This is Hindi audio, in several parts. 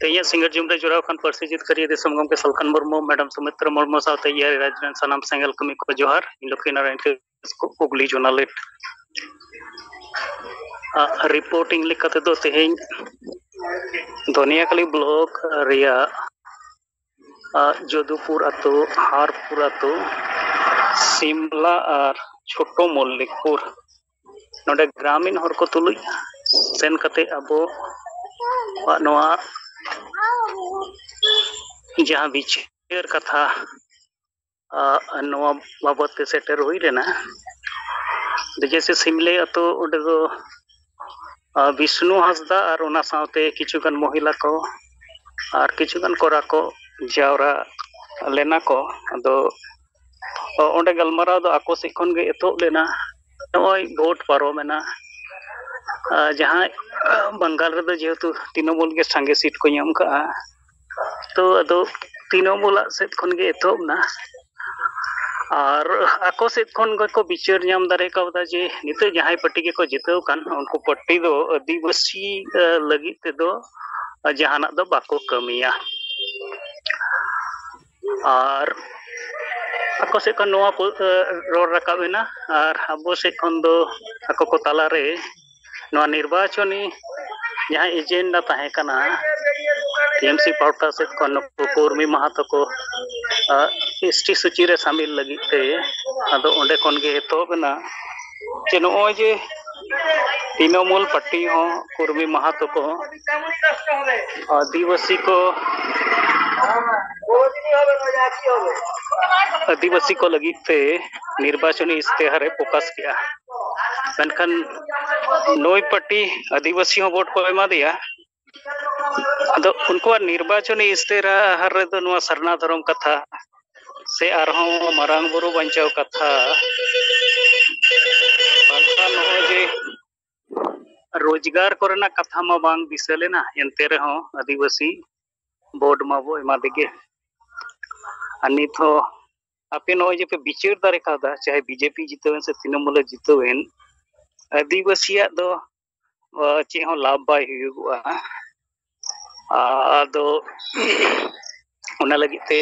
तेज सिंगर जुम रे जोराव खान पार्सी जितकारी दिसम गमके सलखान मुर्मू मैडम सुमित्रा मुर्मू साथे राजन सनाम सेंगल कमी को जोहार लक्ष्मी नारायण को उगली जोनालेट रिपोर्टिंग लिखते दो तेज धनियाखाली ब्लॉक रिया जोधपुर अतो हारपुर अतो सिमला और छोटो मल्लिकपुर नोडे ग्रामीण हर को तुलुज सेन कते अबो नोआ जहाँ विचार कथा नोआ बाबत ते सेटर हुई रेना जैसे सिमले अतो उडे दो विष्णु हंसदा और उना साथे किछुगान महिला को और किछुगान कोरा को जावरा लेना को अदो ओंडे गलमाराव दो आको से खन गे एतो लेना नोय वोट पारोमेना जहाँ बंगाल रे दो जेहेतु तृणमूल के संगे सीट को नाम का तो अदो तृणमूल सेट खन गे एतो ना और आको सेट खन को विचार नाम दारे का जे निते जहां पार्टी के को जितव कान उनको पार्टी दो आदिवासी लगी ते दो जहाना दो बाको कमिया और आको से खन नोआ रोड रकाबेना और अबो से खन दो आको को ताला रे नोआ निर्वाचनी जहां एजेंडा ताहे कना टीएमसी पाउटा से खन कुर्मी महातो को एसटी सूची रे शामिल लगी ते अदो ओंडे खन गे एतोबना जे नोय जे तृणमूल पार्टी हो कुर्मी महातो को आदिवासी को लगी ते निर्वाचनी इश्तेहारे फोकस किया मेनखान नोय पार्टी आदिवासी हो वोट को एमा दिया अदो उनको निर्वाचनी इश्तेहार रे दो नोआ सरना धर्म कथा से आरहों मारांग बुरु बंचाव कथा बांखा नोय जे रोजगार कोरेना कथा मा बांग दिसलेना एनते रे हो आदिवासी बोर्ड मा बो एमा देगे अनित हो आपे नोय जे पे विचार दारे कादा चाहे बीजेपी जितवेन से तृणमूल जितवेन आदिवासिया दो चे हो लाभ बाय हुआ आदो उना लगी ते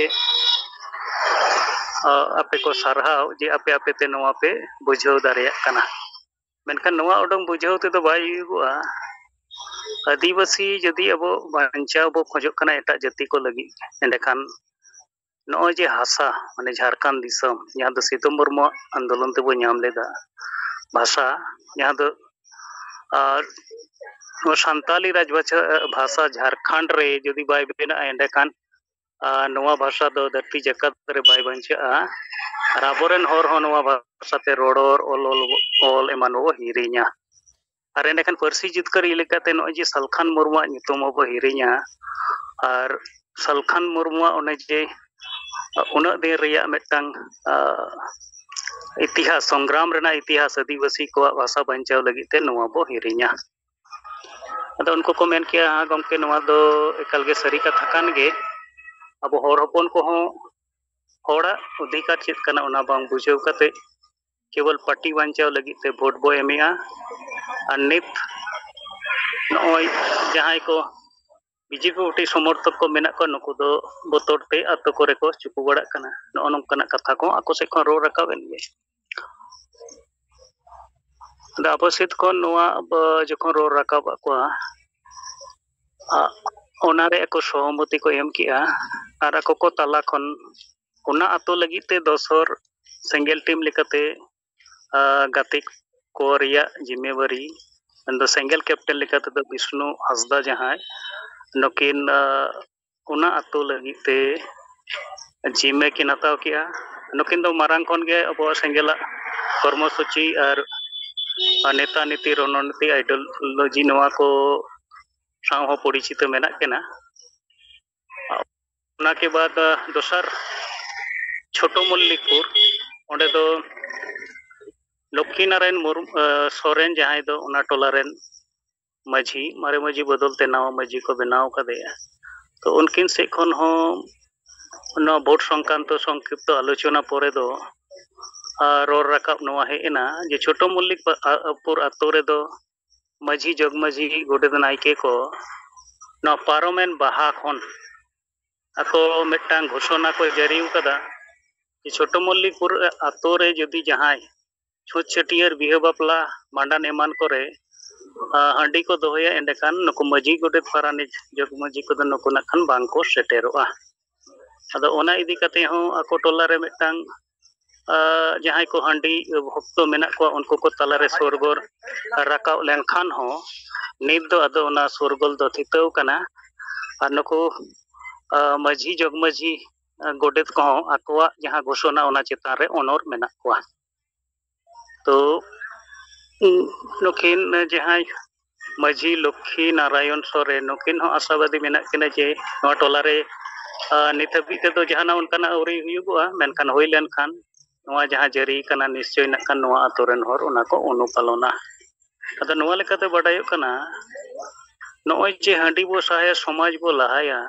आपे को सरहाव जे आपे आपे ते नोआ पे बुझाव दारे कना मेनखान नोआ उडंग बुझाव ते दो बाय हुआ आदिवासी जदि अब बांचाव बो खोजो कना एटा जाति को लगी एंडखान नोय जे हासा माने झारखंड दिसम जहां दो सीतम मुर्मू आंदोलन ते बो नाम लेदा भाषा जहां दो सान्ताली भाषा झारखंड रे जदि बाय बेना एंडखान नोआ भाषा दो धरती जगत रे बाय बंचा और आबोरेन हर हो नोआ भाषा ते रोडर ओल एमान बो हिरिnya और एंडखान पार्सी जितकर इलेकाते नोय जे सलखान मुर्मू नितुम बो हिरिnya और सलखान मुर्मू ओने जे उन दिन रिया मेटंग इतिहास संग्राम रेना इतिहास आदिवासी को भाषा बंचाव लगी ते नोआ बो हिरिnya अदो उनको को मेन किया गमके नोआ दो एकाल गे सरी कथा कान गे अब हर हपन को हो होड़ा अधिकार चेत कना उना बांग बुझाव कते केवल पार्टी बंचाव लगी ते वोट बो एमिया और नित नोय जहां को बीजेपी पार्टी समर्थक को मेना को नुकु दो बोतरते आतो करे को चुकु बड़ा कना नो नोंकना कथा को आको से को रो रकाबेन गे दाबो सित को नोआ जखन रो रकाब को ओनारे को सहमति को एम किया और आको को ताला खन उना आतो लगी ते दोसर सेंगेल टीम लेकाते गाते को रिया जिम्मेवारी अंदो सेंगेल कैप्टन लेकाते दो विष्णु हंसदा जहां नकिन उना आतो लगी ते जिम्मे की नताव किया नकिन दो मारांग खन गे अब सेंगेला कर्मसूची और नेता नीति रणनीति आइडियोलॉजी नोआ को साव हो परिचित मेना केना उना के बाद दोसर छोटो मल्लिकपुर ओंडे दो लक्ष्मी नारायण सोरेन जहां दो उना टोला रेन माझी मारे माझी बदलते नवा माझी को बनाव कदेया तो उनकिन से खन हो ना वोट संक्रांत संक्षिप्त आलोचना परे दो रोड रकाब नोआ हेना जे छोटो मल्लिकपुर आतो रे दो माझी जगमाझी गोडे नायके को ᱱᱚᱣᱟ ᱯᱟᱨᱚᱢᱮᱱ ᱵᱟᱦᱟ ᱠᱷᱚᱱ ᱟᱠᱚ ᱢᱤᱫᱴᱟᱝ ᱜᱷᱳষণᱟ ᱠᱚ ᱡᱟᱹᱨᱤ ᱟᱠᱟᱫᱟ ᱪᱷᱳᱴᱚ ᱢᱚᱞᱞᱤᱯᱩᱨ ᱟᱛᱳ ᱨᱮ ᱡᱩᱫᱤ ᱡᱟᱦᱟᱸᱭ ᱪᱷᱩᱸᱛ ᱪᱷᱟᱹᱴᱭᱟᱹᱨ ᱵᱤᱦᱟᱹ ᱵᱟᱯᱞᱟ ᱵᱷᱟᱸᱰᱟᱱ ᱮᱢᱟᱱ ᱠᱚᱨᱮ ᱦᱟᱺᱰᱤ ᱠᱚ ᱫᱚᱦᱚᱭᱟ ᱮᱸᱰᱮᱠᱷᱟᱱ ᱱᱩᱠᱩ ᱢᱟᱹᱡᱷᱤ ᱜᱚᱰᱮᱛ ᱯᱟᱨᱟᱱᱤᱠ ᱡᱚᱜᱽ ᱢᱟᱹᱡᱷᱤ ᱠᱚᱫᱚ ᱱᱩᱠᱩ ᱱᱟᱜ ᱠᱷᱟᱱ ᱵᱟᱝᱠᱚ ᱥᱮᱴᱮᱨᱚᱜᱼᱟ ᱟᱫᱚ ᱚᱱᱟ ᱤᱫᱤ ᱠᱟᱛᱮ ᱦᱚᱸ ᱟᱠᱚ ᱴᱚᱞᱟᱨᱮ ᱢᱤᱫᱴᱟᱝ ᱡᱟᱦᱟᱸᱭ ᱠᱚ ᱦᱟᱺᱰᱤ ᱵᱷᱚᱠᱛᱚ ᱢᱮᱱᱟᱜ ᱠᱚᱣᱟ ᱩᱱᱠᱩ ko ᱛᱟᱞᱟᱨᱮ ᱥᱚᱨᱜᱚᱨ ᱨᱟᱠᱟᱵ ᱞᱮᱱᱠᱷᱟᱱ ᱦᱚᱸ ᱱᱤᱛ ᱫᱚ ᱟᱫᱚ ᱚᱱᱟ ᱥᱚᱨᱜᱚᱞ ᱫᱚ ᱛᱷᱤᱛᱟᱹᱣ ᱠᱟᱱᱟ ᱟᱨ ᱱᱩᱠᱩ ᱢᱟᱹᱡᱷᱤ ᱡᱚᱜᱽ ᱢᱟᱹᱡᱷᱤ ᱜᱚᱰᱮᱛ ᱠᱚᱦᱚᱸ ᱟᱠᱚᱣᱟᱜ ᱡᱟᱦᱟᱸ ᱜᱷᱳষণᱟ ᱚᱱᱟ ᱪᱮᱛᱟᱱ ᱨᱮ ᱚᱱᱚᱨ ᱢᱮᱱᱟᱜ ᱠᱚᱣᱟ ᱛᱚ ᱱᱩᱠᱤᱱ ᱡᱟᱦᱟᱸᱭ ᱢᱟᱹᱡᱷᱤ ᱞᱚᱠᱠᱷᱤ ᱱᱟᱨᱟᱭᱚᱱ ᱥᱚᱨᱮᱱ ᱱᱩᱠᱤᱱ ᱦᱚᱸ ᱟᱥᱟᱵᱟᱫী ᱢᱮᱱᱟᱜ ᱠᱤᱱᱟ ᱡᱮ ᱱᱚᱣᱟ ᱴᱚᱞᱟᱨᱮ ᱱᱤᱛ ᱦᱟᱹᱵᱤᱡ ᱛᱮᱫᱚ ᱡᱟᱦᱟᱱᱟᱜ ᱚᱱᱠᱟᱱᱟᱜ ᱟᱹᱣᱨᱤ ᱦᱩᱭᱩᱜᱚᱜᱼᱟ ᱢᱮᱱᱠᱷᱟन ᱦᱩᱭ ᱞᱮᱱᱠᱷᱟन ᱱᱚᱣᱟ ᱡᱟᱦᱟᱸ ᱡᱟᱹᱨᱤ ᱠᱟᱱᱟ ᱱᱤᱥᱪᱚᱭ ᱱᱟᱜ ᱠᱷᱟᱱ ᱱᱚᱣᱟ ᱟᱛᱳ ᱨᱮᱱ ᱦᱚᱲ ᱚᱱᱟ ᱠᱚ ᱚᱱᱩᱯᱟᱞᱚᱱᱟ ᱟᱫᱚ ᱱᱚᱣᱟ ᱞᱮᱠᱟᱛᱮ ᱵᱟᱰᱟᱭᱚᱜ ᱠᱟᱱᱟ ᱱᱚᱜᱼᱚᱭ ᱡᱮ ᱦᱟᱺᱰᱤ ᱵᱚ ᱥᱟᱦᱟᱭᱟ ᱥᱚᱢᱟᱡᱽ ᱵᱚ ᱞᱟᱦᱟᱭᱟ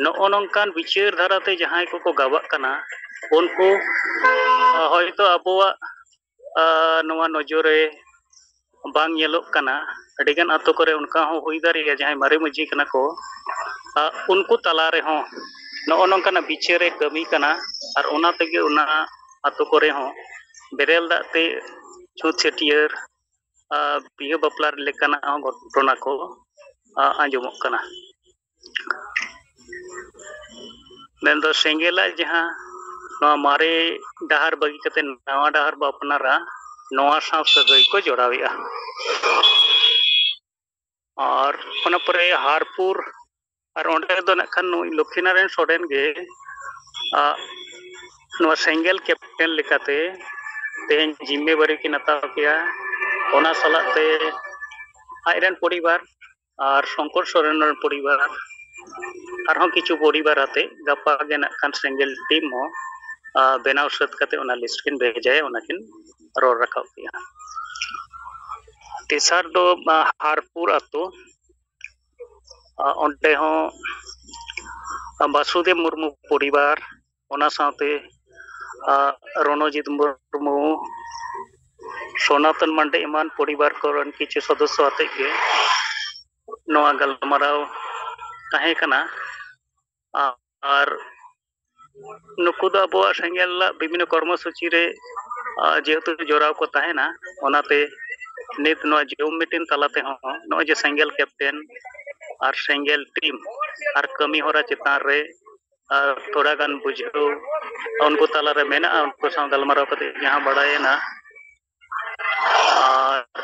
ᱱᱚᱜᱼᱚ ᱱᱚᱝᱠᱟᱱ ᱵᱤᱪᱟᱹᱨ ᱫᱷᱟᱨᱟᱛᱮ ᱡᱟᱦᱟᱸᱭ ᱠᱚᱠᱚ ᱜᱟᱵᱟᱜ ᱠᱟᱱᱟ ᱩᱱᱠᱩ ᱦᱚᱭᱛᱳ ᱟᱵᱚᱣᱟᱜ ᱱᱚᱣᱟ ᱱᱚᱡᱚᱨ ᱨᱮ ᱵᱟᱝ ᱧᱮᱞᱚᱜ ᱠᱟᱱᱟ ᱟᱹᱰᱤᱜᱟᱱ ᱟᱛᱳ ᱠᱚᱨᱮ ᱚᱱᱠᱟ ᱦᱚᱸ ᱦᱩᱭ ᱫᱟᱲᱮᱭᱟᱜᱼᱟ ᱡᱟᱦᱟᱸᱭ ᱢᱟᱨᱮ ᱢᱟᱹᱡᱷᱤ ᱠᱟᱱᱟ ᱠᱚ उनको तला रहे नौ नौकाना बिचारे कमी कना और ओना तेगे ओना आतो करे हों बेरेल दाते छूत छटियर बिहे बपलार लेकाना घटना को आंजमोग कना मेंदो सेंगेला जहां नवा मारे डहार बगी कते नवा डहार बापनारा नवा साव सगई को जोड़ावेआ और ओना परे हारपुर और ओंडे दो नखान लक्ष्मीनारायण सोरेन गे सेंगेल कैप्टन लेकाते तेन जिम्मेवारी की नताव किया ओना सलाते आयरन परिवार और शंकर सोरेन परिवार और हम किछु परिवार आते गपा गे नखान सेंगेल टीम हो बेनाव सत कते ओना लिस्ट किन भेजाए ओना किन रोड रखाव किया तेसार दो हारपुर आतो ओंडे हो वासुदेव मुर्मू परिवार ओना साथे रणजीत मुर्मू सनातन मांडे ईमान परिवार करन किछु सदस्य आते के नवा गलमाराव ताहे कना और नुकु दो अबो सेंगेल विभिन्न कर्मसूची रे जेहेतु जोराव को ताहेना ओनाते नित नवा जूम मीटिंग तलाते हो नो जे सेंगेल कैप्टन और सेंगेल टीम और कमी होरा चितार रे थोड़ा गान बुझो उनको तला रे मेना उनको साथ गलमाराव कते यहाँ बड़ाएना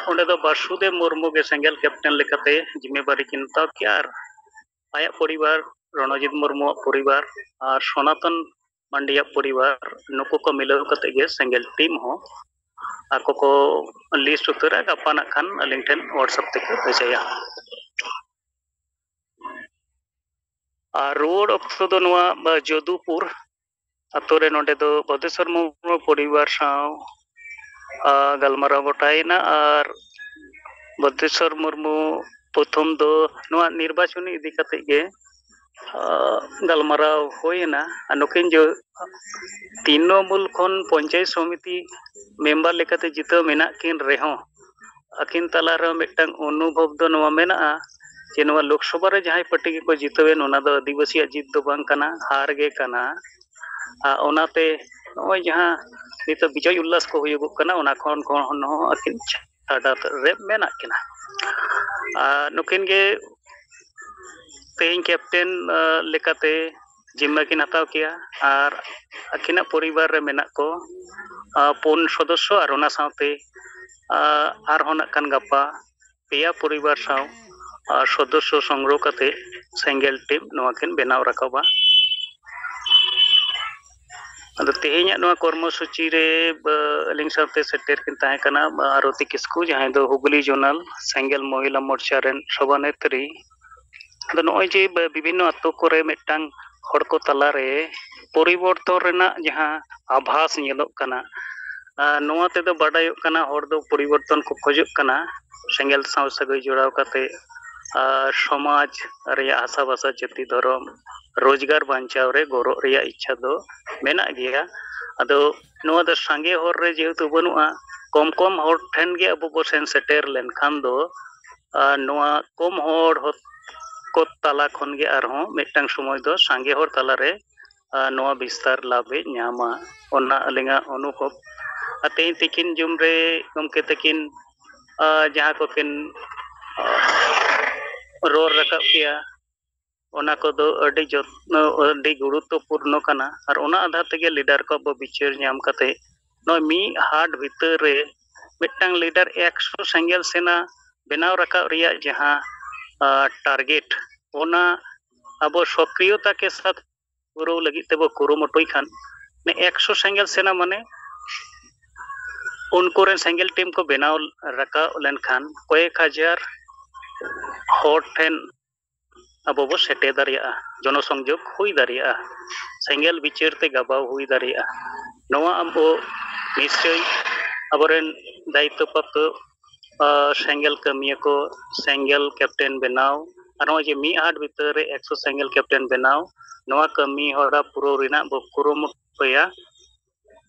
उन्हें तो वासुदेव मुर्मू के सेंगेल कैप्टन लेकते जिम्मेवारी किनता क्या आया परिवार रणजीत मुर्मू परिवार और सनातन मांडिया परिवार नुको को मिलाव कते गे सेंगेल टीम हो आको को लिस्ट उतरा गपा ना खान अलिंग ठेन व्हाट्सएप ते को भेजाया रोड अक्तो दो नवा जोधपुर अतोरे नोडे दो बदेश्वर मुर्मू परिवार साव गलमाराव गोटायना और बदेश्वर मुर्मू प्रथम दो नवा निर्वाचन इदी कते गे गलमाराव होयना नुकिन जो तृणमूल खन पंचायत समिति मेम्बर लेकाते जितो मेना किन रेहो अकिन तलारे मिटंग अनुभव दो नवा मेना जे नवा लोकसभा रे जहां पार्टी को जितवेन ओना दो आदिवासी जीत दो बांग कना हार गे कना ओनाते नय जहां नित विजय उल्लास को हुयुग कना ओना खन खन अकिन छाड़ा रे मेना किना नुकिन गे तेन कैप्टन लेकाते जिम्मा किन हताव किया और अकिना परिवार रे मेना को पुन सदस्य और ओना साथे आर होना कान गपा पेया परिवार साव सदस्य संग्रह कते सेंगेल टीम नवा किन बेनाव राखबा अदो तेहेኛ नवा कर्मसूची रे अलिंग साथे सेटेर किन ताहे कना आरती किस्कू जहां दो हुगली जोनल सेंगेल महिला मोर्चा रेन सभानेत्री अदो नय जे विभिन्न अतो करे मिटांग हड़ को तला रे परिवर्तन रेना जहां आभास नेलोग कना नवा तेदो बाडायोग कना हड़ दो परिवर्तन को खोजोग कना सेंगेल साव सगई जोड़ाव कते समाज रेया आशा भाषा जाति धर्म रोजगार बांचाव रे गौरव रेया इच्छा दो मेना गया अदो नवा दो सांगे हर रे जेहेतु बनुआ कम कम हर ठेन गे अबो बो सेन सेटेर लेन खान दो नवा कम हर को तला खन गे आरहों मिटटांग समय दो सांगे हर तलारे नोआ विस्तार लाभे ᱧᱟᱢᱟ ओना अलिंगा अनुभव तेन तिकिन जुमरे गमके तकिन जहाँ को किन रोर रकाब किया ओना को दो अडी जत्न अडी गुरुत्वपूर्ण कना और ओना आधार तेगे लीडर को बो विचार ᱧᱟᱢ कते नो मी हाट भीतर रे मिटटांग लीडर 100 सेंगेल सेना बनाव रकाब रिया जहाँ टारगेट ओना अब सक्रियता के साथ पूरा लगी तेबो कुरुमुटुई खान ने 100 सेंगेल सेना माने उनको रे सेंगेल टीम को बनाव रका लेन खान कয়েক হাজার हॉट ठेन अब बो सेटे दारिया जनसंयोग हुई दारिया सेंगेल विचार ते गबाव हुई दारिया नवा अब निश्चय अबरेन दायित्व प्राप्त सेंगेल कमिया को सेंगेल कैप्टन बनाव और जे मी हाट भीतर रे 100 सेंगेल कैप्टन बनाव नवा कमी होरा पुरो रिना बो कुरुमुटुया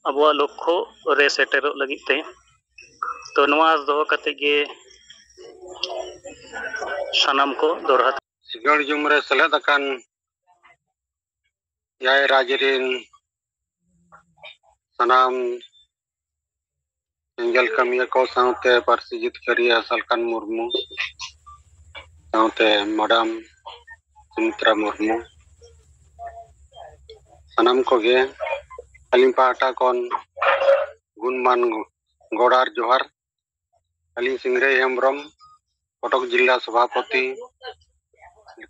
अब लक्ष्य रे सेटेर लगिते तो नवा दो कते गे सनाम को दोरहा सिगड़ जुमरे सलेद अकान याय राजरिन सनाम सेंगेल कमिया को साउते पार्सिजित करिया सलकान मुर्मू साउते मैडम सुमित्रा मुर्मू सनाम को गे अलिम पाटा कौन गुणमान गोड़ार जोहार अलिम सिंगरे हेम्ब्रम कटक जिला सभापति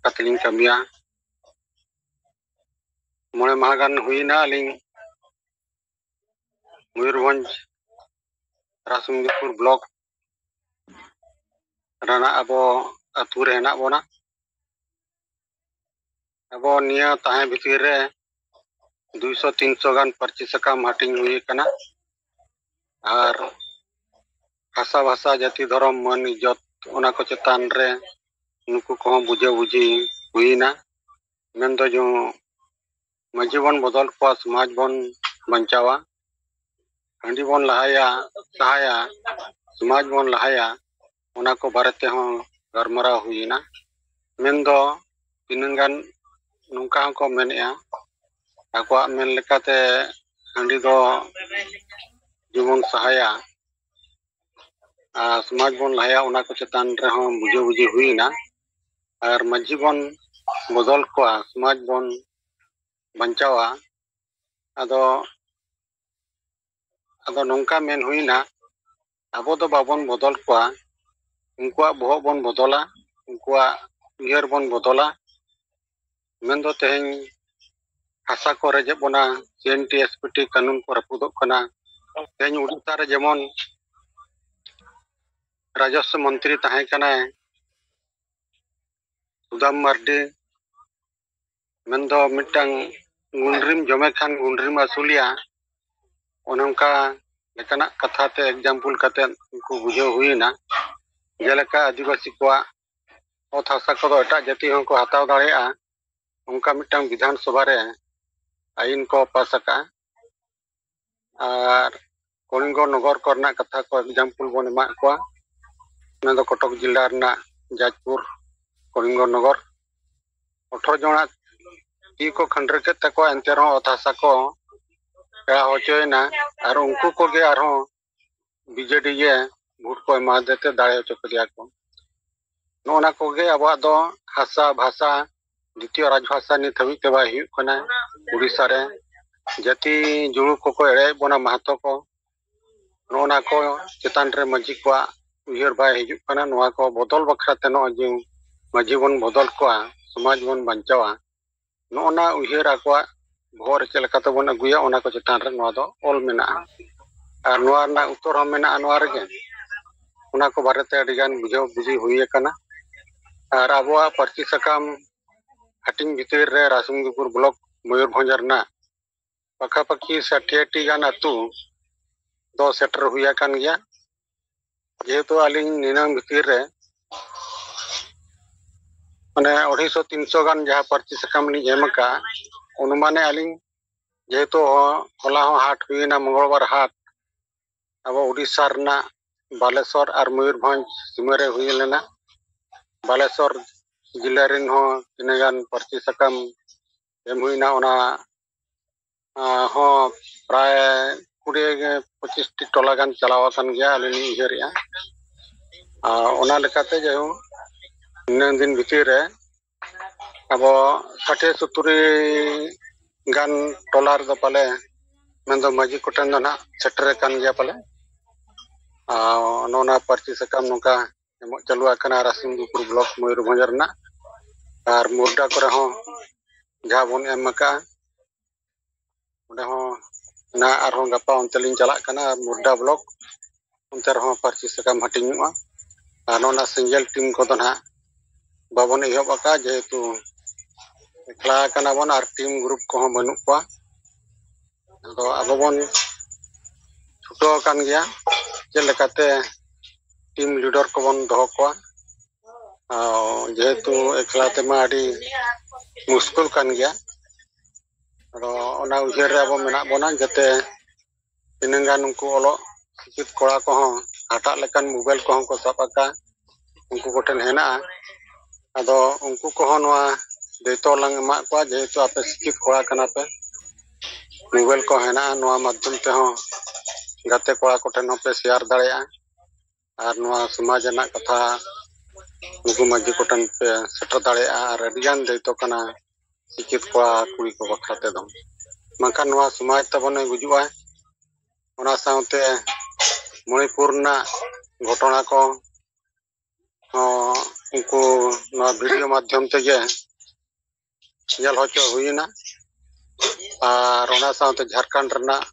कतलिंग कमिया मोड़े महागान हुईना अलिंग मयूरभंज रासुंगीपुर ब्लॉक राना अबो अतुर हेना बोना अबो निया ताहे भितिर रे 200-300 गान पर्ची सकाम हाटिंग हुई कना और भाषा भाषा जाति धर्म मन इज्जत ओना को चेतान रे नुकु को बुझे बुझी हुईना मेन दो जो मजी बन बदल को समाज बन बंचावा हंडी बन लहाया सहाया समाज बन लहाया ओना को भारते हो गरमरा हुईना मेन दो तिनगान नुका को मेनया आको मेन लेकाते हंडी दो जीवन सहाया समाज बन लहाया ओना को चेतान रे हो बुझे बुझी हुईना और मजी बन बदल को समाज बन बंचावा अदो अदो नौका मेन हुईना अब तो बाबन बदल को उनकुआ बहक बन बदला उनकुआ उयहर बन बदला मेन दो तेहें हासा को रेजे बना CNT SPT कानून को रपुदो कना तेहें उड़ीसा रे जेमन राजस्व मंत्री ताहे कना सुदाम मार्डी मेन दो मिटंग गुंडरिम जमे खान गुंडरिम असुलिया ओनका लेकना कथा ते एग्जांपल कते उनको बुझे हुईना जेलेका आदिवासी को ओत हासा को एटा जाति को हताव दाड़ेया उनका मिटंग विधान सभा रे आईन को पासका और कलिंगो नगर करना कथा को एग्जांपल बन एमा को ना दो कटक जिला रना जाजपुर कलिंगो नगर 18 जना ती को खंडर के तको एंते रो ओत हासा को एड़ा होचोयना और उनको को गे आरो बीजेडी ये भोट को एमा देते दाड़े होचो करिया को नोना को गे अब दो हासा भाषा द्वितीय राजभाषा नि थवी ते बाय हुई कना उड़ीसा रे जाति जुड़ू को एड़े बना महतो को नोना को चेतान रे मजी को उयहर बाय हिजु कना नोआ को बदल बखरा ते नो जे मजी बन बदल को समाज बन बंचावा नोना उयहर आको भोर चलकाते बन अगुया ओना को चेतान रे नोआ दो ऑल मेना और नोआ ना उत्तर हम मेना नोआ रे ओना को बारेते अडिगान बुझाव बुझी हुई कना और आबोआ पर्ची सकाम हाटिंग भितर रे रासुंगीपुर ब्लॉक मयूरभंज रना पखापाखी 60 गान अतु दो सेटर हुई कान गया जेहेतु आलिंग निनांग भितर रे माने 250-300 गान जहाँ पर्ची सकाम नि एमका अनुमाने आलिंग जेहेतु होला हो हाट हुईना मंगलवार हाट अब उड़ीसा रना बालेश्वर और मयूरभंज सीमा रे हुई लेना बालेश्वर ᱡᱤᱞᱟ ᱨᱮᱱ ᱦᱚᱸ ᱛᱤᱱᱟᱹᱜ ᱜᱟᱱ ᱯᱟᱹᱨᱥᱤ ᱥᱟᱠᱟᱢ ᱮᱢ ᱦᱩᱭᱱᱟ ᱚᱱᱟ ᱦᱚᱸ ᱯᱨᱟᱭ 20-25ᱴᱤ ᱴᱚᱞᱟ ᱜᱟᱱ ᱪᱟᱞᱟᱣ ᱟᱠᱟᱱ ᱜᱮᱭᱟ ᱟᱹᱞᱤᱧ ᱞᱤᱧ ᱩᱭᱦᱟᱹᱨᱮᱜᱼᱟ᱾ ᱚᱱᱟ ᱞᱮᱠᱟᱛᱮ ᱡᱟᱭᱦᱳᱠ ᱱᱤᱱᱟᱹᱜ ᱫᱤᱱ ᱵᱷᱤᱛᱤᱨ ᱨᱮ ᱟᱵᱚ 60-70 ᱜᱟᱱ ᱴᱚᱞᱟ ᱨᱮᱫᱚ ᱯᱟᱞᱮ ᱢᱮᱱᱫᱚ ᱢᱟᱹᱡᱷᱤ ᱠᱚᱴᱷᱮᱱ ᱫᱚ ᱱᱟᱦᱟᱜ ᱥᱮᱴᱮᱨ ᱟᱠᱟᱱ ᱜᱮᱭᱟ ᱯᱟᱞᱮ ᱚᱱᱟ ᱯᱟᱹᱨᱥᱤ ᱥᱟᱠᱟᱢ ᱱᱚᱝᱠᱟ ᱮᱢᱚᱜ ᱪᱟᱹᱞᱩ ᱟᱠᱟᱱᱟ ᱨᱟᱥᱤᱝᱯᱩᱨ ᱵᱞᱚᱠ ᱢᱚᱭᱩᱨᱵᱷᱚᱸᱡ ᱨᱮᱱᱟᱜ ᱟᱨ ᱢᱩᱨᱰᱟ ᱠᱚᱨᱮ ᱦᱚᱸ ᱡᱟᱦᱟᱸ ᱵᱚᱱ ᱮᱢ ᱟᱠᱟᱜᱼᱟ ᱚᱸᱰᱮ ᱦᱚᱸ ᱟᱨᱦᱚᱸ ᱜᱟᱯᱟ ᱚᱱᱛᱮ ᱞᱤᱧ ᱪᱟᱞᱟᱜ ᱠᱟᱱᱟ ᱢᱩᱨᱰᱟ ᱵᱞᱚᱠ ᱚᱱᱛᱮ ᱨᱮᱦᱚᱸ ᱯᱟᱹᱨᱥᱤ ᱥᱟᱠᱟᱢ ᱦᱟᱹᱴᱤᱧᱚᱜᱼᱟ ᱟᱨ ᱚᱱᱟ ᱥᱮᱸᱜᱮᱞ ᱴᱤᱢ ᱠᱚᱫᱚ ᱱᱟᱦᱟᱜ ᱵᱟᱵᱚᱱ ᱮᱦᱚᱵ ᱟᱠᱟᱫ ᱡᱮᱦᱮᱛᱩ ᱮᱠᱞᱟ ᱠᱟᱱᱟ ᱵᱚᱱ ᱟᱨ ᱴᱤᱢ ᱜᱨᱩᱯ ᱠᱚᱦᱚᱸ ᱵᱟᱹᱱᱩᱜ ᱠᱚᱣᱟ ᱟᱫᱚ ᱟᱵᱚ ᱵᱚᱱ ᱪᱷᱩᱴᱟᱹᱣ ᱟᱠᱟᱱ ᱜᱮᱭᱟ ᱪᱮᱫ ᱞᱮᱠᱟᱛᱮ ᱴᱤᱢ ᱞᱤᱰᱟᱨ ᱠᱚᱵᱚᱱ ᱫᱚᱦᱚ ᱠᱚᱣᱟ ᱡᱮᱦᱮᱛᱩ ᱮᱠᱞᱟ ᱛᱮᱢᱟ ᱟᱹᱰᱤ ᱢᱩᱥᱠᱤᱞ ᱠᱟᱱ ᱜᱮᱭᱟ ᱟᱫᱚ ᱚᱱᱟ ᱩᱭᱦᱟᱹᱨ ᱨᱮ ᱟᱵᱚ ᱢᱮᱱᱟᱜ ᱵᱚᱱᱟ ᱡᱟᱛᱮ ᱛᱤᱱᱟᱹᱜ ᱜᱟᱱ ᱩᱱᱠᱩ ᱚᱞᱚᱜ ᱥᱤᱠᱷᱤᱛ ᱠᱚᱲᱟ ᱠᱚᱦᱚᱸ ᱦᱟᱴᱟᱜ ᱞᱮᱠᱟᱱ ᱢᱳᱵᱟᱭᱤᱞ ᱠᱚᱦᱚᱸ ᱠᱚ ᱥᱟᱵ ᱟᱠᱟᱫ ᱩᱱᱠᱩ ᱠᱚᱴᱷᱮᱱ ᱦᱮᱱᱟᱜᱼᱟ ᱟᱫᱚ ᱩᱱᱠᱩ ᱠᱚᱦᱚᱸ ᱱᱚᱣᱟ ᱫᱟᱭᱤᱛᱛᱚ ᱞᱟᱝ ᱮᱢᱟᱜ ᱠᱚᱣᱟ ᱡᱮᱦᱮᱛᱩ ᱟᱯᱮ ᱥᱤᱠᱷᱤᱛ ᱠᱚᱲᱟ ᱠᱟᱱᱟ ᱯᱮ ᱢᱳᱵᱟᱭᱤᱞ ᱠᱚ ᱦᱮᱱᱟᱜᱼᱟ ᱱᱚᱣᱟ ᱢᱟᱫᱽᱫᱷᱚᱢ ᱛᱮᱦᱚᱸ ᱜᱟᱛᱮ ᱠᱚᱲᱟ ᱠᱚᱴᱷᱮᱱ ᱦᱚᱸᱯᱮ ᱥᱮᱭᱟᱨ ᱫᱟᱲᱮᱭᱟᱜᱼᱟ ᱟᱨ ᱱᱚᱣᱟ ᱥᱚᱢᱟᱡᱽ ᱨᱮᱱᱟᱜ ᱠᱟᱛᱷᱟ ᱱᱩᱠᱩ ᱢᱟᱺᱡᱷᱤ ᱠᱚᱴᱷᱮᱱ ᱯᱮ ᱥᱮᱴᱮᱨ ᱫᱟᱲᱮᱭᱟᱜᱼᱟ ᱟᱨ ᱟᱹᱰᱤᱜᱟᱱ ᱫᱟᱭᱤᱛᱛᱚ ᱠᱟᱱᱟ ᱥᱤᱠᱷᱤᱛ ᱠᱚᱲᱟ ᱠᱩᱲᱤ ᱠᱚ ᱵᱟᱠᱷᱨᱟ ᱛᱮᱫᱚ ᱵᱟᱝᱠᱷᱟᱱ ᱱᱚᱣᱟ ᱥᱚᱢᱟᱡᱽ ᱛᱟᱵᱚᱱᱮ ᱜᱩᱡᱩᱜᱼᱟ ᱚᱱᱟ ᱥᱟᱶᱛᱮ ᱢᱚणᱤᱯᱩᱨ ᱨᱮᱱᱟᱜ ᱜᱷᱚᱴᱚᱱᱟ ᱠᱚ ᱩᱱᱠᱩ ᱱᱚᱣᱟ ᱵᱷᱤᱰᱤᱭᱳ ᱢᱟᱫᱽᱫᱷᱚᱢ ᱛᱮᱜᱮ ᱧᱮᱞ ᱦᱚᱪᱚ ᱦᱩᱭᱮᱱᱟ ᱟᱨ ᱚᱱᱟ ᱥᱟᱶᱛᱮ ᱡᱷᱟᱲᱠᱷᱚᱸᱰ ᱨᱮᱱᱟᱜ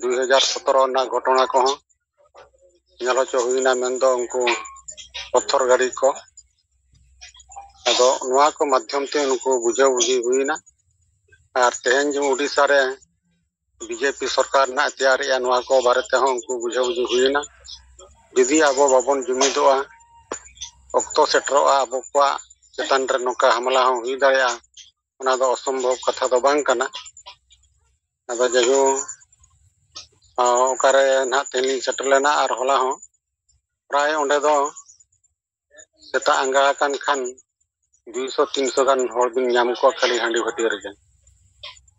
2017 ᱨᱮᱱᱟᱜ ᱜᱷᱚᱴᱚᱱᱟ ᱠᱚᱦᱚᱸ ᱧᱮᱞ ᱦᱚᱪᱚ ᱦᱩᱭᱮᱱᱟ ᱢᱮᱱᱫᱚ ᱩᱱᱠᱩ ᱯᱚᱛᱷᱚᱨ ᱜᱟᱹᱰᱤ ᱠᱚ ᱟᱫᱚ ᱱᱚᱣᱟ ᱠᱚ ᱢᱟᱫᱽᱫᱷᱚᱢ ᱛᱮ ᱱᱩᱠᱩ ᱵᱩᱡᱷᱟᱹᱣ ᱵᱩଝᱷᱤ ᱦᱩᱭᱮᱱᱟ ᱟᱨ ᱛᱮᱦᱮᱧ ᱡᱮᱢᱚᱱ ᱩᱰᱤᱥᱥᱟ ᱨᱮ ᱵᱤᱡᱮᱯᱤ ᱥᱚᱨᱠᱟᱨ ᱨᱮᱱᱟᱜ ᱛᱮᱭᱟᱨᱮᱜᱼᱟ ᱱᱚᱣᱟ ᱠᱚ ᱵᱟᱨᱮ ᱛᱮᱦᱚᱸ ᱩᱱᱠᱩ ᱵᱩᱡᱷᱟᱹᱣ ᱵᱩঝᱷᱤ ᱦᱩᱭᱮᱱᱟ ᱡᱩᱫᱤ ᱟᱵᱚ ᱵᱟᱵᱚᱱ ᱡᱩᱢᱤᱫᱚᱜᱼᱟ ᱚᱠᱛᱚ ᱥᱮᱴᱮᱨᱚᱜᱼᱟ ᱟᱵᱚ ᱠᱚᱣᱟᱜ ᱪᱮᱛᱟᱱ ᱨᱮ ᱱᱚᱝᱠᱟ ᱦᱟᱢᱞᱟ ᱦᱚᱸ ᱦᱩᱭ ᱫᱟᱲᱮᱭᱟᱜᱼᱟ ᱚᱱᱟ ᱫᱚ ᱚᱥᱚᱢᱵᱷᱚᱵ ᱠᱟᱛᱷᱟ ᱫᱚ ᱵᱟᱝ ᱠᱟᱱᱟ ᱟᱫᱚ ᱡᱟᱭᱦᱳᱠ ᱚᱠᱟᱨᱮ ᱱᱟᱦᱟᱜ ᱛᱮᱦᱮᱧ ᱞᱤᱧ ᱥᱮᱴᱮᱨ ᱞᱮᱱᱟ ᱟᱨ ᱦᱚᱞᱟ ᱦᱚᱸ ᱯᱨᱟᱭ ᱚᱸᱰᱮ ᱫᱚ ᱥᱮᱛᱟᱜ ᱟᱸᱜᱟ ᱟᱠᱟᱱ ᱠᱷᱟᱱ 200-300 ᱜᱟᱱ ᱦᱚᱲ ᱵᱤᱱ ᱧᱟᱢ ᱠᱚᱣᱟ ᱠᱷᱟᱹᱞᱤ ᱦᱟᱺᱰᱤ ᱵᱷᱟᱹᱴᱤ ᱨᱮᱜᱮ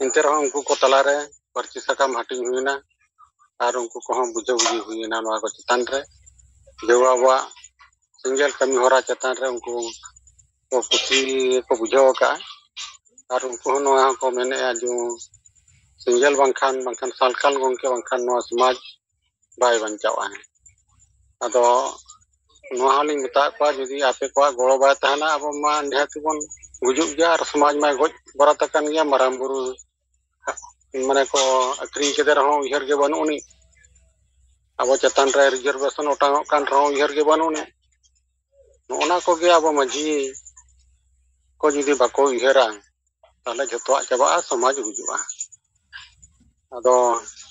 ᱮᱱᱛᱮ ᱨᱮᱦᱚᱸ ᱩᱱᱠᱩ ᱠᱚ ᱛᱟᱞᱟᱨᱮ ᱯᱟᱹᱨᱥᱤ ᱥᱟᱠᱟᱢ ᱦᱟᱹᱴᱤᱧ ᱦᱩᱭᱮᱱᱟ ᱟᱨ ᱩᱱᱠᱩ ᱠᱚᱦᱚᱸ ᱵᱩᱡᱷᱟᱹᱣ ᱵᱩঝᱷᱤ ᱦᱩᱭᱮᱱᱟ ᱱᱚᱣᱟ ᱠᱚ ᱪᱮᱛᱟᱱ ᱨᱮ ᱡᱮ ᱟᱵᱚᱣᱟᱜ ᱥᱮᱸᱜᱮᱞ ᱠᱟᱹᱢᱤ ᱦᱚᱨᱟ ᱪᱮᱛᱟᱱ ᱨᱮ ᱩᱱᱠᱩ ᱠᱩᱥᱤ ᱠᱚ ᱵᱩᱡᱷᱟᱹᱣ ᱟᱠᱟᱫᱼᱟ ᱟᱨ ᱩᱱᱠᱩ ᱦᱚᱸ ᱱᱚᱣᱟ ᱦᱚᱸᱠᱚ ᱢᱮᱱᱮᱫᱼᱟ ᱡᱮ ᱥᱮᱸᱜᱮᱞ ᱵᱟᱝᱠᱷᱟᱱ ᱥᱟᱞᱠᱷᱟᱱ ᱜᱚᱢᱠᱮ ᱵᱟᱝᱠᱷᱟᱱ ᱱᱚᱣᱟ ᱥᱚᱢᱟᱡᱽ ᱵᱟᱭ ᱵᱟᱧᱪᱟᱜᱼᱟ ᱟᱫᱚ ᱱᱚᱣᱟ ᱦᱚᱸᱞᱤᱧ ᱢᱮᱛᱟᱫ ᱠᱚᱣᱟ ᱡᱩᱫᱤ ᱟᱯᱮ ᱠᱚᱣᱟᱜ ᱜᱚᱲᱚ ᱵᱟᱭ ᱛᱟᱦᱮᱱᱟ ᱟᱵᱚ ᱢᱟ ᱱᱤᱦᱟᱹᱛ ᱵᱚᱱ ᱜᱩᱡᱩᱜ ᱜᱮᱭᱟ ᱟᱨ ᱥᱚᱢᱟᱡᱽ ᱢᱟᱭ ᱜᱚᱡ ᱵᱟᱨᱟᱛ ᱟᱠᱟᱱ ᱜᱮᱭᱟ ᱢᱟᱨᱟᱝ ᱵᱩᱨᱩ ᱢᱟᱱᱮ ᱠᱚ ᱟᱹᱠᱷᱨᱤᱧ ᱠᱮᱫᱮ ᱨᱮᱦᱚᱸ ᱩᱭᱦᱟᱹᱨ ᱜᱮ ᱵᱟᱹᱱᱩᱜ ᱟᱹᱱᱤᱡ ᱟᱵᱚ ᱪᱮᱛᱟᱱ ᱨᱮ ᱨᱤᱡᱟᱨᱵᱷᱮᱥᱚᱱ ᱚᱴᱟᱝᱚᱜ ᱠᱟᱱ ᱨᱮᱦᱚᱸ ᱩᱭᱦᱟᱹᱨ ᱜᱮ ᱵᱟᱹᱱᱩᱜ ᱟᱹᱱᱤᱡ ᱱᱚᱜᱼᱱᱟ ᱠᱚᱜᱮ ᱟᱵᱚ ᱢᱟᱺᱡᱷᱤ ᱠᱚ ᱡᱩᱫᱤ ᱵᱟᱠᱚ ᱩᱭᱦᱟᱹᱨᱟ ᱛᱟᱦᱚᱞᱮ ᱡᱷᱚᱛᱚᱣᱟᱜ ᱪᱟᱵᱟᱜᱼᱟ ᱥᱚᱢᱟᱡᱽ ᱜᱩᱡᱩᱜᱼᱟ ᱟᱫᱚ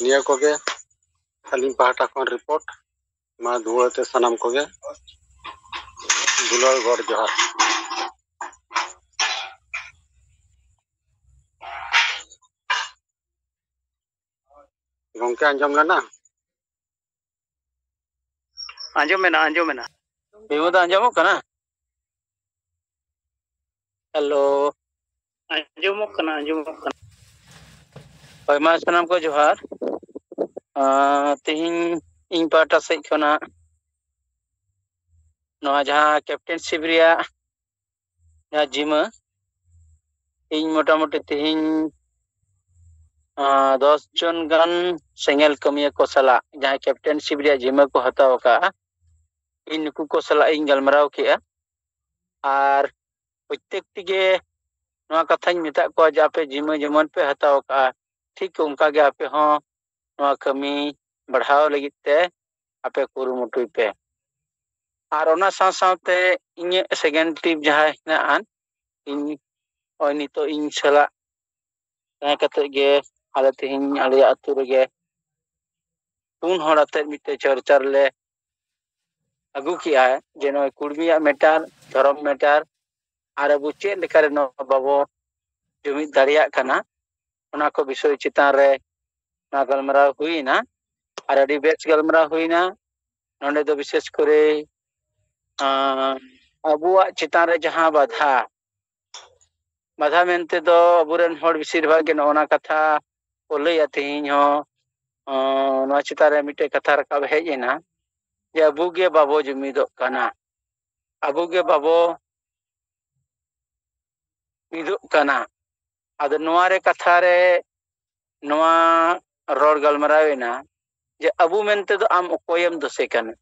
ᱱᱤᱭᱟᱹ ᱠᱚᱜᱮ ᱟᱹᱞᱤᱧ ᱯᱟᱦᱴᱟ ᱠᱷᱚᱱ ᱨᱤᱯᱳর্ᱴ ᱢᱟ ᱫᱩᱣᱟᱹᱨᱛᱮ ᱥᱟᱱᱟᱢ ᱠᱚᱜᱮ ᱫᱩᱞᱟᱹᱲ ᱜᱚᱰ ᱡᱚᱦᱟᱨ ᱜᱚᱝᱠᱮ ᱟᱸᱡᱚᱢ ᱞᱮᱱᱟ ᱟᱸᱡᱚᱢᱮᱱᱟ ᱵᱤᱢᱚᱞ ᱫᱟ ᱟᱸᱡᱚᱢᱚᱜ ᱠᱟᱱᱟ ᱦᱮᱞᱳ ᱟᱸᱡᱚᱢᱚᱜ ᱠᱟᱱᱟ ᱦᱳᱭ ᱢᱟ ᱥᱟᱱᱟᱢ ᱠᱚ ᱡᱚᱦᱟᱨ ᱛᱮᱦᱮᱧ ᱤᱧ ᱯᱟᱦᱴᱟ ᱥᱮᱫ ᱠᱷᱚᱱᱟᱜ ᱱᱚᱣᱟ ᱡᱟᱦᱟᱸ ᱠᱮᱯᱴᱮᱱᱥᱤᱯ ᱨᱮᱭᱟᱜ ᱡᱟᱦᱟᱸ ᱡᱤᱢᱟᱹ ᱤᱧ ᱢᱚᱴᱟᱢᱩᱴᱤ ᱛᱮᱦᱮᱧ 10 ᱡᱚᱱ ᱜᱟᱱ ᱥᱮᱸᱜᱮᱞ ᱠᱟᱹᱢᱤᱭᱟᱹ ᱠᱚ ᱥᱟᱞᱟᱜ ᱡᱟᱦᱟᱸᱭ ᱠᱮᱯᱴᱮᱱᱥᱤᱯ ᱨᱮᱭᱟᱜ ᱡᱤᱢᱟᱹ ᱠᱚ ᱦᱟᱛᱟᱣ ᱟᱠᱟᱫᱼᱟ ᱤᱧ ᱱᱩᱠᱩ ᱠᱚ ᱥᱟᱞᱟᱜ ᱤᱧ ᱜᱟᱞᱢᱟᱨᱟᱣ ᱠᱮᱜᱼᱟ ᱟᱨ ᱯᱨᱚᱛᱮᱠᱴᱤ ᱜᱮ ᱱᱚᱣᱟ ᱠᱟᱛᱷᱟᱧ ᱢᱮᱛᱟᱫ ᱠᱚᱣᱟ ᱡᱮ ᱟᱯᱮ ᱡᱤᱢᱟᱹ ᱡᱮᱢᱚᱱ ᱯᱮ ᱦᱟᱛᱟᱣ ᱟᱠᱟᱫᱼᱟ ᱴᱷᱤᱠ ᱚᱱᱠᱟ ᱜᱮ ᱟᱯᱮ ᱦᱚᱸ ᱱᱚᱣᱟ ᱠᱟᱹᱢᱤ ᱵᱟᱲᱦᱟᱣ ᱞᱟᱹᱜᱤᱫ ᱛᱮ ᱟᱯᱮ ᱠᱩᱨᱩᱢᱩᱴᱩᱭ ᱯᱮ ᱟᱨ ᱚᱱᱟ ᱥᱟᱶ ᱥᱟᱶᱛᱮ ᱤᱧᱟᱹᱜ ᱥᱮᱠᱮন্ড ᱴᱤᱯ ᱡᱟᱦᱟᱸ ᱦᱮᱱᱟᱜᱼᱟ ᱤᱧ ᱱᱚᱜᱼᱚᱭ ᱱᱤᱛᱚᱜ ᱤᱧ ᱥᱟᱞᱟᱜ ᱛᱟᱦᱮᱸ ᱠᱟᱛᱮᱫ ᱜᱮ ᱟᱞᱮ ᱛᱮᱦᱮᱧ ᱟᱞᱮᱭᱟᱜ ᱟᱹᱛᱩ ᱨᱮᱜᱮ 3 ᱦᱚᱲ ᱟᱛᱮᱫ ᱢᱤᱫᱴᱮᱡ ᱪᱚᱨᱪᱟ ᱨᱮᱞᱮ ᱟᱹᱜᱩ ᱠᱮᱜᱼᱟ ᱡᱮ ᱱᱚᱜᱼᱚᱭ ᱠᱩᱲᱢᱤᱭᱟᱜ ᱢᱮᱴᱟᱨ ᱫᱷᱚᱨᱚᱢ ᱢᱮᱴᱟᱨ ᱟᱨ ᱟᱵᱚ ᱪᱮᱫ ᱞᱮᱠᱟᱨᱮ ᱱᱚᱣᱟ ᱵᱟᱵᱚ ᱡᱩᱢᱤᱫ ᱫᱟᱲᱮᱭᱟᱜ ᱠᱟᱱᱟ ᱚᱱᱟ ᱠᱚ ᱵᱤᱥᱚᱭ ᱪᱮᱛᱟᱱ ᱨᱮ ᱱᱚᱣᱟ ᱜᱟᱞᱢᱟᱨᱟᱣ ᱦᱩᱭᱮᱱᱟ ᱟᱨ ᱟᱹᱰᱤ ᱵᱮᱥ ᱜᱟᱞᱢᱟᱨᱟᱣ ᱦᱩᱭᱮᱱᱟ ᱱᱚᱰᱮ ᱫᱚ ᱵᱤᱥᱮᱥ ᱠᱚᱨᱮ abuwak चितान रे जहां बाधा मेनते दो अबुरेन हर बिसिर भाग गे नोना कथा को लैया तेहिं हो नोआ चितान रे मिटे कथा रकाब हेज एना जे अबु गे बाबो जुमिदोग कना अबु गे बाबो मिदोग कना आदो नोआ रे कथा रे नोआ रोड गलमरावेना जे अबु मेनते दो आम ओकोयम दोसे कना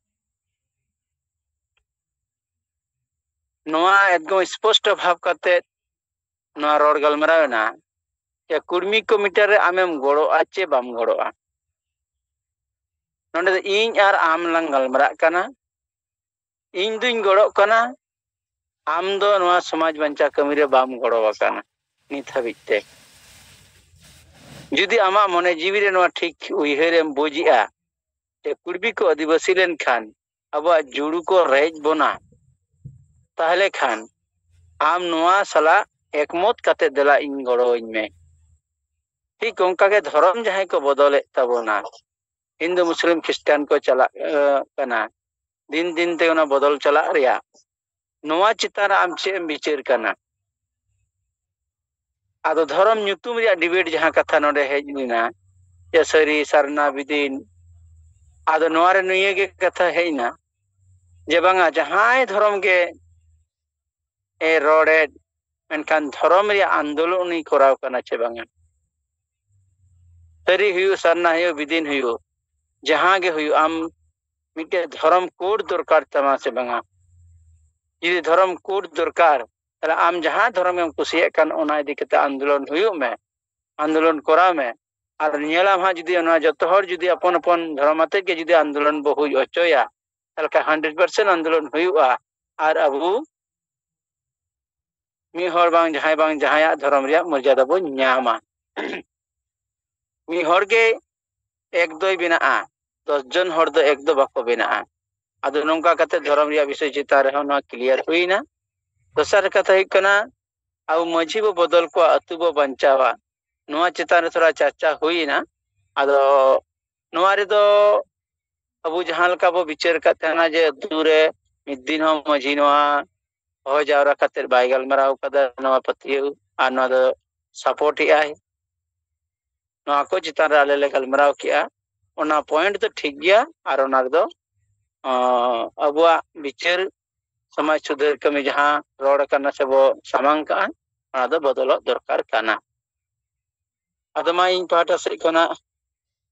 नोआ एकदम स्पष्ट भाव करते नोआ रोड गलमरावेना या कुर्मी को मीटर रे आमेम गड़ोआ चे बाम गड़ोआ नोंडे दो इन आर आम लंग गलमरा कना इन दुइन गड़ोग कना आम दो नोआ समाज बंचा कमी रे बाम गड़ोआ कना नित हाबिते जुदी आमा मने जीवी रे नोआ ठीक उइहरेम बुजिआ जे कुर्मी को आदिवासी लेन खान अब जुड़ू को रेज बोना ताहले खान आम नोआ सला एकमत कते देला इन गड़ोइñ में ठीक उनका के धर्म जहां को बदले तबोना हिंदू मुस्लिम क्रिश्चियन को चला कना दिन दिन ते उना बदल चला रिया नोआ चितान आम चे विचार कना आदो धर्म ᱧᱩᱛᱩᱢ रिया डिबेट जहां कथा नोडे हेजनिना जे सरी सरना बिदिन आदो नोआ रे निये गे कथा हेइना जे बांगा जहां धर्म के ए रोडे मेनखान धर्म रिया आंदोलन नी कराव कना चे बांगा सरी हुयु सरना हुयु बिदिन हुयु जहां गे हुयु आम मिटे धर्म कोड दरकार तमा से बांगा यदि धर्म कोड दरकार तले आम जहां धर्म एम कुसिया कान ओना इदि कते आंदोलन हुयु में आंदोलन करा में और नियलाम हा जदि ओना जतो हर जदि अपन अपन धर्म आते के जदि आंदोलन बो हुय अचोया तले का 100% आंदोलन हुयुआ और अबु मी हर बांग जहां धर्म रिया मर्यादा बो न्यामा मी हर के एक दोय बिनाआ 10 जन हर दो एक दो बाको बिनाआ आदो नोंका कते धर्म रिया विषय चिता रे होना क्लियर हुइना दोसर कथा हुई कना अब मझी बो बदल को अतु बो बंचावा नोआ चिता रे थोड़ा चर्चा हुइना आदो नोआ रे दो अबु जहां लका बो विचार कतेना जे दूरे मिद दिन हो मझी नोआ हो जावरा कते बाय गलमराव कदा नोआ पतियु आ नोआ दो सपोर्ट आय नोआ को चिता रे आले ले गलमराव किया ओना पॉइंट तो ठीक गया और ओना दो अबुआ विचार समाज सुधार कमी जहां रोड करना से वो सामांग का ओना दो बदल दरकार काना अदमा इन पाटा से कोना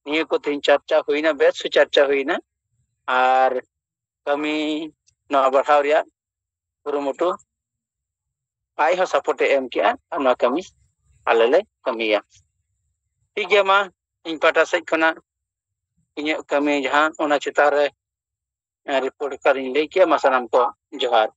निये को तीन चर्चा हुईना बेस चर्चा हुईना और कमी न बढ़ाव रिया कुरुमुटु आई हो सपोर्ट एम किया न कमी आलेले कमिया ठीक है मा इन पाटा से कोना इन कमी जहां ओना चितार रिपोर्ट कर ले किया मसनम को जोहार